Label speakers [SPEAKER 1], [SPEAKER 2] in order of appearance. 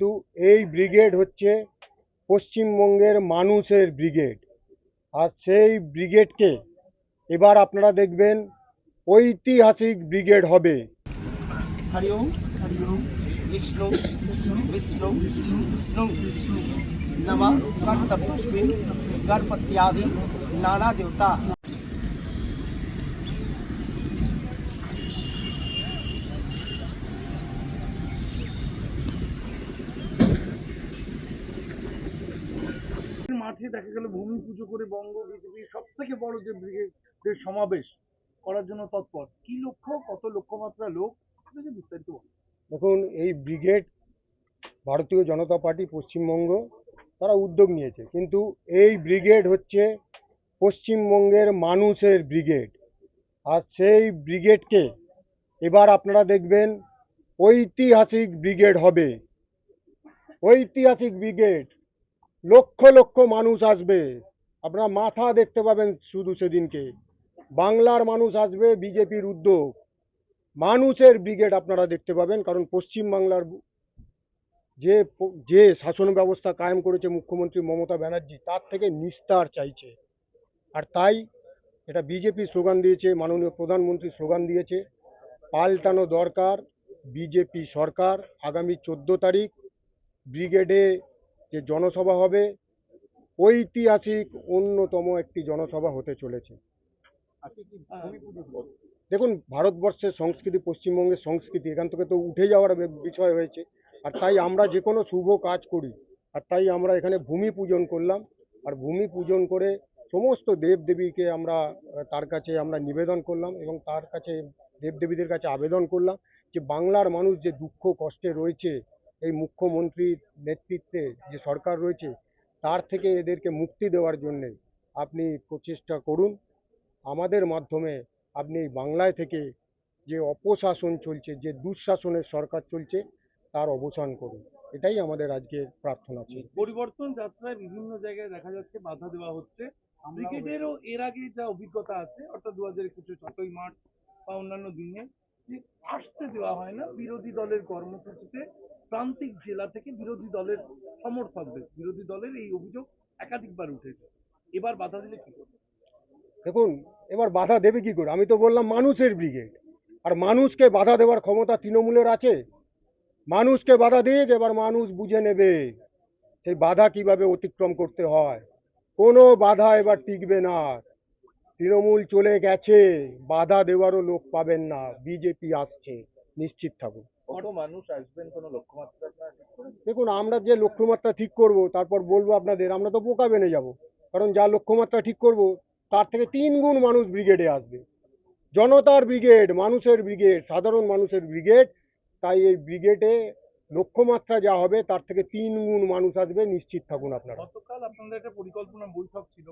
[SPEAKER 1] কিন্তু এই ব্রিগেড হচ্ছে পশ্চিমবঙ্গের মানুষের ব্রিগেড। আর সেই ব্রিগেডকে এবার আপনারা দেখবেন ঐতিহাসিক ব্রিগেড হবে।
[SPEAKER 2] हरि ओम विष्णु विष्णु विष्णु नमः कर्तव्यस्मिन् गणपत्यादि नाना देवता।
[SPEAKER 3] মাঠে দেখা গেল ভূমি পুজো করে বঙ্গ বিজেপির সব থেকে বড় যে ব্রিগেডের সমাবেশ করার জন্য তৎপর। কি লক্ষ্য, কত লক্ষ্যমাত্রা লোক, বিস্তারিত বলুন।
[SPEAKER 1] দেখুন, এই ব্রিগেড ভারতীয় জনতা পার্টি পশ্চিমবঙ্গ তারা উদ্যোগ নিয়েছে, কিন্তু এই ব্রিগেড হচ্ছে পশ্চিমবঙ্গের মানুষের ব্রিগেড। আর সেই ব্রিগেডকে এবার আপনারা দেখবেন ঐতিহাসিক ব্রিগেড হবে। ঐতিহাসিক ব্রিগেড, লক্ষ লক্ষ মানুষ আসবে, আপনারা মাথা দেখতে পাবেন শুধু সেদিনকে। বাংলার মানুষ আসবে, বিজেপির উদ্যোগ, মানুষের ব্রিগেড আপনারা দেখতে পাবেন। কারণ পশ্চিমবাংলার যে যে শাসন ব্যবস্থা কায়েম করেছে মুখ্যমন্ত্রী মমতা ব্যানার্জি, তার থেকে নিস্তার চাইছে। আর তাই এটা বিজেপি স্লোগান দিয়েছে, মাননীয় প্রধানমন্ত্রী স্লোগান দিয়েছে, পাল্টানো দরকার বিজেপি সরকার। আগামী 14 তারিখ ব্রিগেডে যে জনসভা হবে, ঐতিহাসিক অন্যতম একটি জনসভা হতে চলেছে। দেখুন, ভারতবর্ষের সংস্কৃতি, পশ্চিমবঙ্গের সংস্কৃতি এখান থেকে তো উঠে যাওয়ার বিষয় হয়েছে। আর তাই আমরা যে কোনো শুভ কাজ করি, আর তাই আমরা এখানে ভূমি পূজন করলাম। আর ভূমি পূজন করে সমস্ত দেবদেবীকে আমরা তার কাছে আমরা নিবেদন করলাম, এবং তার কাছে দেবদেবীদের কাছে আবেদন করলাম যে বাংলার মানুষ যে দুঃখ কষ্টে রয়েছে, এই মুখ্যমন্ত্রীর নেতৃত্বে যে সরকার রয়েছে, তার থেকে এদেরকে মুক্তি দেওয়ার জন্যে আপনি প্রচেষ্টা করুন। আমাদের মাধ্যমে আপনি বাংলায় থেকে যে অপশাসন চলছে, যে দুঃশাসনের সরকার চলছে, তার অবসান করুন। এটাই আমাদের আজকের প্রার্থনা ছিল।
[SPEAKER 3] পরিবর্তন যাত্রায় বিভিন্ন জায়গায় দেখা যাচ্ছে বাধা দেওয়া হচ্ছে। ব্রিগেডেরও এর আগে যা অভিজ্ঞতা আছে, অর্থাৎ 2021 7ই মার্চ বা অন্যান্য দিনে যে আসতে দেওয়া হয় না বিরোধী দলের কর্মসূচিতে, প্রান্তিক জেলা থেকে বিরোধী দলের সমর্থকদের, বিরোধী দলের এই অভিযোগ একাধিকবার উঠেছে। এবার বাধা দিলে কি করবে?
[SPEAKER 1] দেখুন, এবার বাধা দেবে কি করে? আমি তো বললাম মানুষের ব্রিগেড। আর মানুষকে বাধা দেওয়ার ক্ষমতা তৃণমূলের আছে? মানুষকে বাধা দিক, এবার মানুষ বুঝে নেবে সেই বাধা কিভাবে অতিক্রম করতে হয়। কোনো বাধা এবার টিকবে না। তৃণমূল চলে গেছে, বাধা দেওয়ারও লোক পাবেন না। বিজেপি আসছে, নিশ্চিত থাকুন।
[SPEAKER 3] কত মানুষ আসবেন, কোনো লক্ষ্যমাত্রা ঠিক করেছেন?
[SPEAKER 1] দেখুন, আমরা যে লক্ষ্যমাত্রা ঠিক করব, তারপর বলবো আপনাদের, আমরা তো বোকা বেনে যাব। কারণ যা লক্ষ্যমাত্রা ঠিক করব, তার থেকে 3 গুণ মানুষ ব্রিগেডে আসবে। জনতার ব্রিগেড, মানুষের ব্রিগেড, সাধারণ মানুষের ব্রিগেড। তাই এই ব্রিগেডে লক্ষ্যমাত্রা যা হবে, তার থেকে 3 গুণ মানুষ আসবে, নিশ্চিত থাকুন আপনারা।
[SPEAKER 3] গতকাল আপনাদের একটা পরিকল্পনা বৈঠক ছিল।